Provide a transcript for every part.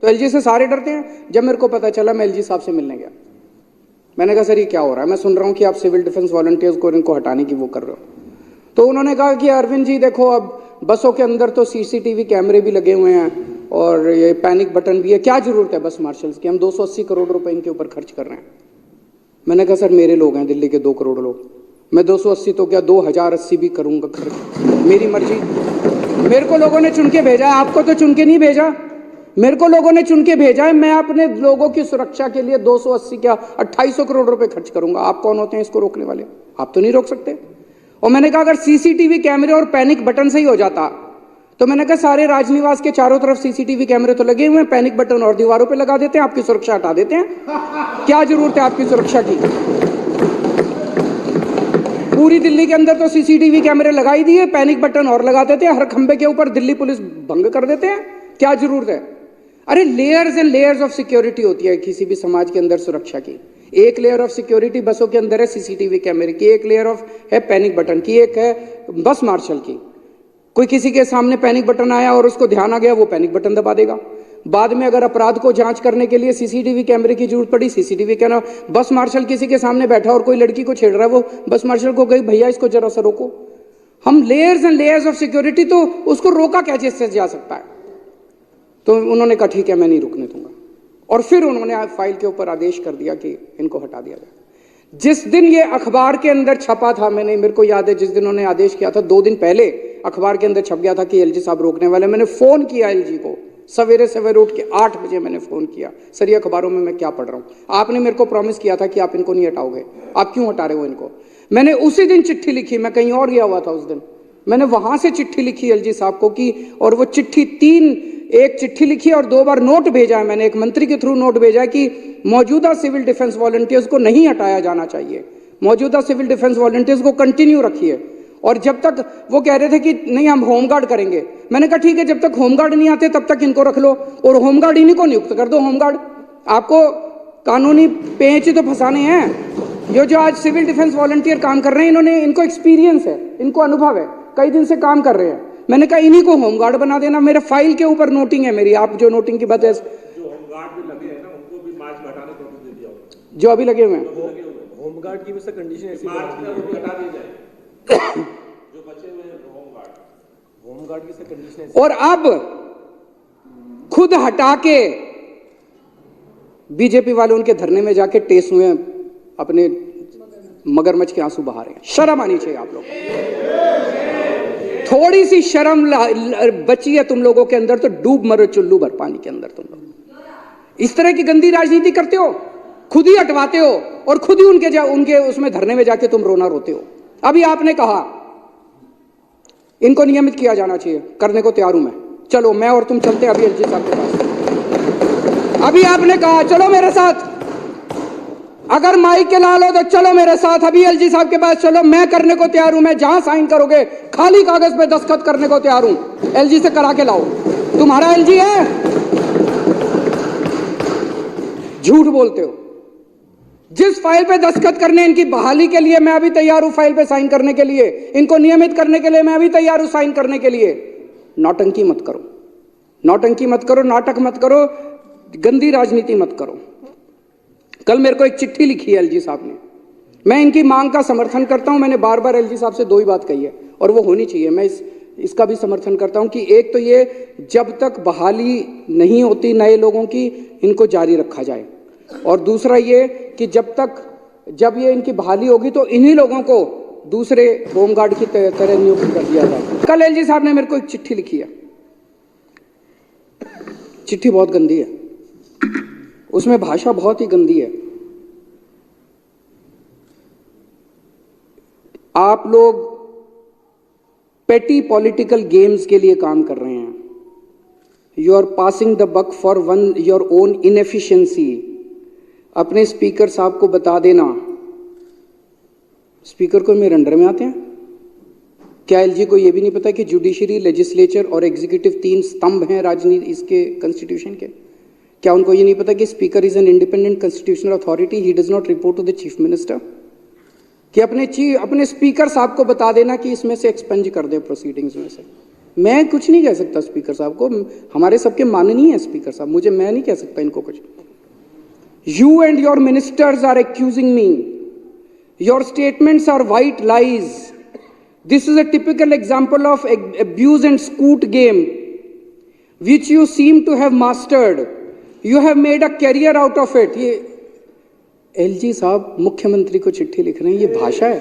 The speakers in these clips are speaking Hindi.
तो एलजी से सारे डरते हैं। जब मेरे को पता चला, मैं एलजी साहब से मिलने गया। मैंने कहा सर ये क्या हो रहा है, मैं सुन रहा हूँ कि आप सिविल डिफेंस वॉलंटियर्स को इनको हटाने की वो कर रहे हो। तो उन्होंने कहा कि अरविंद जी देखो, अब बसों के अंदर तो सीसीटीवी कैमरे भी लगे हुए हैं और ये पैनिक बटन भी है, क्या जरूरत है बस मार्शल्स की, हम 280 करोड़ रुपए इनके ऊपर खर्च कर रहे हैं। मैंने कहा सर मेरे लोग हैं दिल्ली के 2 करोड़ लोग, मैं 280 तो क्या 2080 भी करूंगा खर्च, मेरी मर्जी। मेरे को लोगों ने चुन के भेजा है, आपको तो चुन के नहीं भेजा, मेरे को लोगों ने चुन के भेजा है। मैं अपने लोगों की सुरक्षा के लिए 280 क्या 2800 करोड़ रुपए खर्च करूंगा। आप कौन होते हैं इसको रोकने वाले? आप तो नहीं रोक सकते। और मैंने कहा अगर सीसीटीवी कैमरे और पैनिक बटन से ही हो जाता, तो मैंने कहा सारे राजनिवास के चारों तरफ सीसीटीवी कैमरे तो लगे हुए हैं, पैनिक बटन और दीवारों पे लगा देते हैं, आपकी सुरक्षा हटा देते हैं। क्या जरूरत है आपकी सुरक्षा की? पूरी दिल्ली के अंदर तो सीसीटीवी कैमरे लगा ही दिए, पैनिक बटन और लगा देते हैं, हर खंबे के ऊपर दिल्ली पुलिस भंग कर देते हैं। क्या जरूरत है? अरे layers and layers of security होती है किसी भी समाज के अंदर सुरक्षा की। एक लेयर ऑफ सिक्योरिटी बसों के अंदर है सीसीटीवी कैमरे की, एक लेयर ऑफ है पैनिक बटन की, एक है बस मार्शल की। कोई किसी के सामने पैनिक बटन आया और उसको ध्यान आ गया, वो पैनिक बटन दबा देगा। बाद में अगर अपराध को जांच करने के लिए सीसीटीवी कैमरे की जरूरत पड़ी, सीसीटीवी कैमरा। बस मार्शल किसी के सामने बैठा और कोई लड़की को छेड़ रहा है, वो बस मार्शल को गई भैया इसको जरा सा रोको। हम layers and layers of security, तो उसको रोका कैसे जा सकता है? तो उन्होंने कहा ठीक है मैं नहीं रुकने दूंगा, और फिर उन्होंने फाइल के ऊपर आदेश कर दिया कि इनको हटा दिया जाए। जिस दिन ये अखबार के अंदर छपा था, मेरे को याद है जिस दिन उन्होंने आदेश किया था 2 दिन पहले अखबार के अंदर छप गया था कि एलजी साहब रोकने वाले। मैंने फोन किया एलजी को, सवेरे सवेरे उठ के 8 बजे मैंने फोन किया, सर ये अखबारों में मैं क्या पढ़ रहा हूँ, आपने मेरे को प्रॉमिस किया था कि आप इनको नहीं हटाओगे, आप क्यों हटा रहे हो इनको? मैंने उसी दिन चिट्ठी लिखी, मैं कहीं और गया हुआ था उस दिन, मैंने वहां से चिट्ठी लिखी एलजी साहब को कि, और वो चिट्ठी एक चिट्ठी लिखी और 2 बार नोट भेजा है मैंने, एक मंत्री के थ्रू नोट भेजा है कि मौजूदा सिविल डिफेंस वॉलंटियर्स को नहीं हटाया जाना चाहिए, मौजूदा सिविल डिफेंस वॉलंटियर्स को कंटिन्यू रखिए। और जब तक वो कह रहे थे कि नहीं हम होमगार्ड करेंगे, मैंने कहा ठीक है जब तक होमगार्ड नहीं आते तब तक इनको रख लो, और होमगार्ड इन्हीं को नियुक्त कर दो। होमगार्ड आपको कानूनी पेंच तो फंसाने हैं। ये जो आज सिविल डिफेंस वॉलंटियर काम कर रहे हैं, इन्होंने, इनको एक्सपीरियंस है, इनको अनुभव है, कई दिन से काम कर रहे हैं। मैंने कहा इन्हीं को होमगार्ड बना देना। मेरे फाइल के ऊपर नोटिंग है मेरी, आप जो नोटिंग की बात है, जो होमगार्ड भी लगे हैं ना उनको भी मार्च में हटाने को दे दिया होगा, जो अभी लगे हुए हैं होमगार्ड की भी सर कंडीशन ऐसी मार्च में वो भी हटा दिया जाए जो बचे हुए हैं होमगार्ड की सर कंडीशन ऐसी। और अब खुद हटा के बीजेपी वाले उनके धरने में जाके टेस हुए अपने मगरमच्छ के आंसू बहा रहे हैं। शर्म आनी चाहिए आप लोग, थोड़ी सी शर्म बची है तुम लोगों के अंदर तो डूब मरो चुल्लू भर पानी के अंदर। तुम लोग इस तरह की गंदी राजनीति करते हो, खुद ही हटवाते हो और खुद ही उनके उसमें धरने में जाके तुम रोना रोते हो। अभी आपने कहा इनको नियमित किया जाना चाहिए, करने को तैयार हूं मैं, चलो मैं और तुम चलते हैं अभी एलजी साहब के पास। अभी आपने कहा चलो मेरे साथ, अगर माइक के लाल हो तो चलो मेरे साथ, अभी एलजी साहब के पास चलो, मैं करने को तैयार हूं, मैं जहां साइन करोगे खाली कागज पे दस्तखत करने को तैयार हूं, एलजी से करा के लाओ। तुम्हारा एलजी है? झूठ बोलते हो। जिस फाइल पे दस्तखत करने इनकी बहाली के लिए मैं अभी तैयार हूं, फाइल पे साइन करने के लिए, इनको नियमित करने के लिए मैं अभी तैयार हूं साइन करने के लिए। नौटंकी मत करो, नौटंकी मत करो, नाटक मत करो, गंदी राजनीति मत करो। कल मेरे को एक चिट्ठी लिखी है एलजी साहब ने, मैं इनकी मांग का समर्थन करता हूं। मैंने बार बार एलजी साहब से 2 ही बात कही है और वो होनी चाहिए। मैं इसका भी समर्थन करता हूं कि एक तो ये जब तक बहाली नहीं होती नए लोगों की, इनको जारी रखा जाए, और दूसरा ये कि जब ये इनकी बहाली होगी तो इन्हीं लोगों को दूसरे होमगार्ड की तरह नियुक्त कर दिया जाए। कल एलजी साहब ने मेरे को एक चिट्ठी लिखी है, चिट्ठी बहुत गंदी है, उसमें भाषा बहुत ही गंदी है। आप लोग पेटी पॉलिटिकल गेम्स के लिए काम कर रहे हैं। You are passing the buck for your own inefficiency. अपने स्पीकर साहब को बता देना, स्पीकर को मेरे अंडर में आते हैं क्या? एलजी को यह भी नहीं पता कि जुडिशरी, लेजिस्लेचर और एग्जीक्यूटिव 3 स्तंभ हैं राजनीति इसके कॉन्स्टिट्यूशन के? क्या उनको ये नहीं पता कि speaker is an independent constitutional authority, he does not report to the chief minister? कि अपने स्पीकर साहब को बता देना कि इसमें से एक्सपेंज कर दे प्रोसीडिंग्स में से। मैं कुछ नहीं कह सकता स्पीकर साहब को, हमारे सबके माननीय है स्पीकर साहब, मैं नहीं कह सकता इनको कुछ। You and your ministers are accusing me, your statements are white lies, this is a typical example of abuse and scoot game which you seem to have mastered, you have made a career out of it। ये एलजी साहब मुख्यमंत्री को चिट्ठी लिख रहे हैं, ये भाषा है,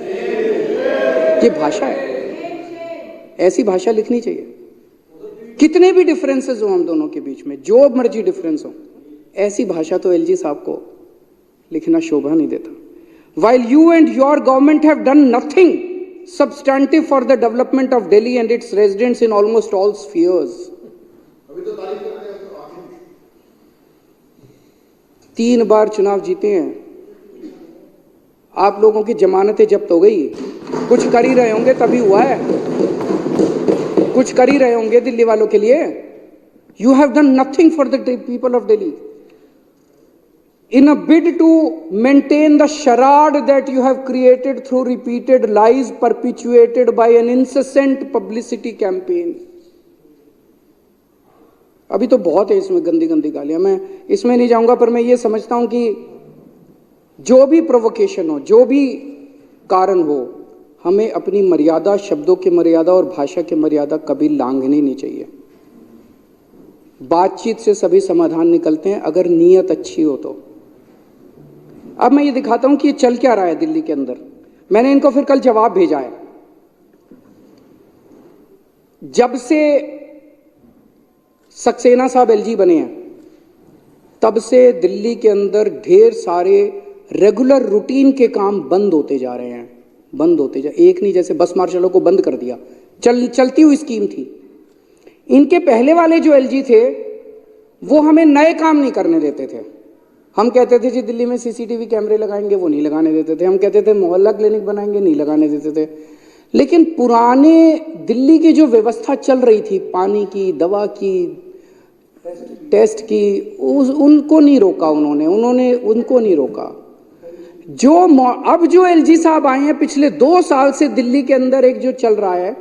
ये भाषा है, ऐसी भाषा लिखनी चाहिए। कितने भी डिफरेंसेस हो हम दोनों के बीच में, जो मर्जी डिफरेंस हो, ऐसी भाषा तो एलजी साहब को लिखना शोभा नहीं देता। While you and your government have done nothing substantive for the development of Delhi and its residents in almost all spheres। 3 बार चुनाव जीते हैं, आप लोगों की जमानतें जब्त हो गई, कुछ कर ही रहे होंगे तभी हुआ है, कुछ कर ही रहे होंगे दिल्ली वालों के लिए। You have done nothing for the people of Delhi। In a bid to maintain the charade that you have created through repeated lies perpetuated by an incessant publicity campaign। अभी तो बहुत है इसमें गंदी गंदी गालियां, मैं इसमें नहीं जाऊंगा, पर मैं ये समझता हूं कि जो भी प्रोवोकेशन हो, जो भी कारण हो, हमें अपनी मर्यादा, शब्दों की मर्यादा और भाषा की मर्यादा कभी लांघनी नहीं चाहिए। बातचीत से सभी समाधान निकलते हैं, अगर नीयत अच्छी हो तो। अब मैं ये दिखाता हूं कि ये चल क्या रहा है दिल्ली के अंदर। मैंने इनको फिर कल जवाब भेजा है। जब से सक्सेना साहब एलजी बने हैं, तब से दिल्ली के अंदर ढेर सारे रेगुलर रूटीन के काम बंद होते जा रहे हैं, बंद होते जा, एक नहीं, जैसे बस मार्शलों को बंद कर दिया, चलती हुई स्कीम थी। इनके पहले वाले जो एलजी थे वो हमें नए काम नहीं करने देते थे। हम कहते थे जी दिल्ली में सीसीटीवी कैमरे लगाएंगे, वो नहीं लगाने देते थे। हम कहते थे मोहल्ला क्लिनिक बनाएंगे, नहीं लगाने देते थे। लेकिन पुराने दिल्ली की जो व्यवस्था चल रही थी, पानी की, दवा की, टेस्ट की, उनको नहीं रोका उन्होंने उनको नहीं रोका। अब जो एलजी साहब आए हैं, पिछले 2 साल से दिल्ली के अंदर एक जो चल रहा है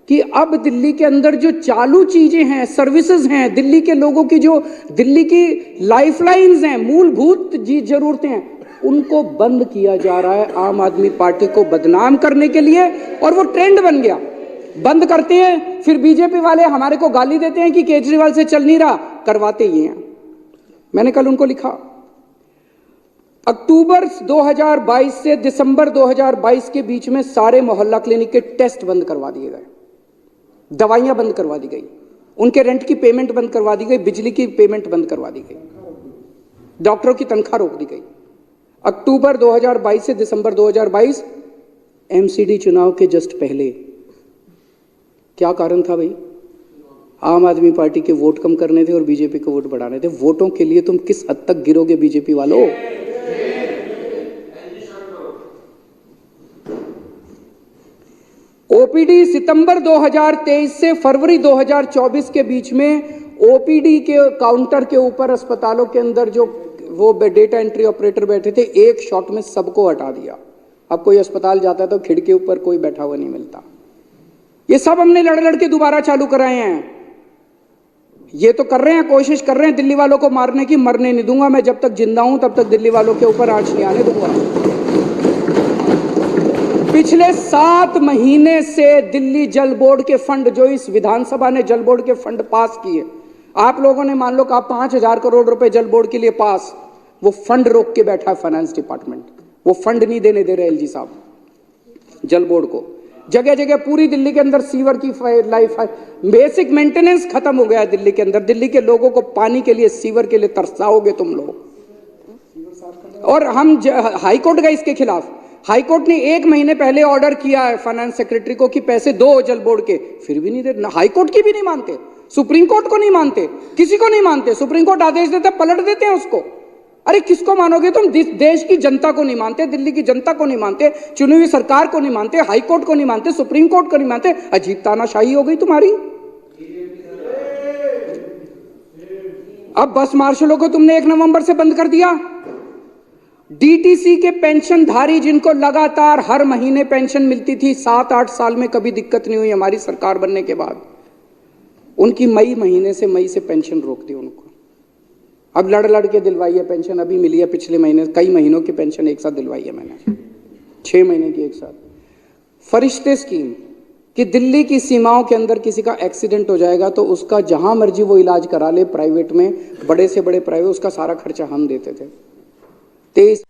कि अब दिल्ली के अंदर जो चालू चीजें हैं, सर्विसेज हैं, दिल्ली के लोगों की जो दिल्ली की लाइफलाइंस हैं, मूलभूत जरूरतें हैं, उनको बंद किया जा रहा है आम आदमी पार्टी को बदनाम करने के लिए। और वो ट्रेंड बन गया, बंद करते हैं, फिर बीजेपी वाले हमारे को गाली देते हैं कि केजरीवाल से चल नहीं रहा, करवाते ही हैं। मैंने कल उनको लिखा, अक्टूबर 2022 से दिसंबर 2022 के बीच में सारे मोहल्ला क्लिनिक के टेस्ट बंद करवा दिए गए, दवाइयां बंद करवा दी गई, उनके रेंट की पेमेंट बंद करवा दी गई, बिजली की पेमेंट बंद करवा दी गई, डॉक्टरों की तनख्वाह रोक दी गई। अक्टूबर 2022 से दिसंबर 2022, एमसीडी चुनाव के जस्ट पहले। क्या कारण था भाई? आम आदमी पार्टी के वोट कम करने थे और बीजेपी के वोट बढ़ाने थे। वोटों के लिए तुम किस हद तक गिरोगे बीजेपी वालों? ओपीडी सितंबर 2023 से फरवरी 2024 के बीच में ओपीडी के काउंटर के ऊपर अस्पतालों के अंदर जो वो डेटा एंट्री ऑपरेटर बैठे थे, एक शॉट में सबको हटा दिया। अब कोई अस्पताल जाता है तो खिड़की के ऊपर कोई बैठा हुआ नहीं मिलता। ये सब हमने लड़ के दोबारा चालू कराए हैं। ये तो कर रहे हैं, कोशिश कर रहे हैं दिल्ली वालों को मारने की। मरने नहीं दूंगा मैं, जब तक जिंदा हूं तब तक दिल्ली वालों के ऊपर आंच नहीं आने दूंगा। पिछले 7 महीने से दिल्ली जल बोर्ड के फंड, जो इस विधानसभा ने जल बोर्ड के फंड पास किए, आप लोगों ने मान लो कि 5,000 करोड़ रुपए जल बोर्ड के लिए पास, वो फंड रोक के बैठा है फाइनेंस डिपार्टमेंट। वो फंड नहीं देने दे रहे एलजी साहब जल बोर्ड को। जगह जगह पूरी दिल्ली के अंदर सीवर की लाइफ, बेसिक मेंटेनेंस खत्म हो गया है दिल्ली के अंदर। दिल्ली के लोगों को पानी के लिए, सीवर के लिए तरसाओगे तुम लोग। और हम हाईकोर्ट गए इसके खिलाफ। हाईकोर्ट ने 1 महीने पहले ऑर्डर किया है फाइनेंस सेक्रेटरी को कि पैसे दो जल बोर्ड के, फिर भी नहीं दे। हाईकोर्ट की भी नहीं मानते, सुप्रीम कोर्ट को नहीं मानते, किसी को नहीं मानते। सुप्रीम कोर्ट आदेश देता है, पलट देते हैं उसको। अरे किसको मानोगे तुम? देश की जनता को नहीं मानते, दिल्ली की जनता को नहीं मानते, चुनी हुई सरकार को नहीं मानते, हाईकोर्ट को नहीं मानते, सुप्रीम कोर्ट को नहीं मानते। अजीब तानाशाही हो गई तुम्हारी। अब बस मार्शलों को तुमने 1 नवंबर से बंद कर दिया। डीटीसी के पेंशनधारी जिनको लगातार हर महीने पेंशन मिलती थी, 7-8 साल में कभी दिक्कत नहीं हुई हमारी सरकार बनने के बाद, उनकी मई से पेंशन रोक दी उनको। अब लड़ लड़ के दिलवाई है पेंशन, अभी मिली है पिछले महीने, कई महीनों की पेंशन एक साथ दिलवाई है मैंने, 6 महीने की एक साथ। फरिश्ते स्कीम कि दिल्ली की सीमाओं के अंदर किसी का एक्सीडेंट हो जाएगा तो उसका जहां मर्जी वो इलाज करा ले प्राइवेट में, बड़े से बड़े प्राइवेट, उसका सारा खर्चा हम देते थे। 23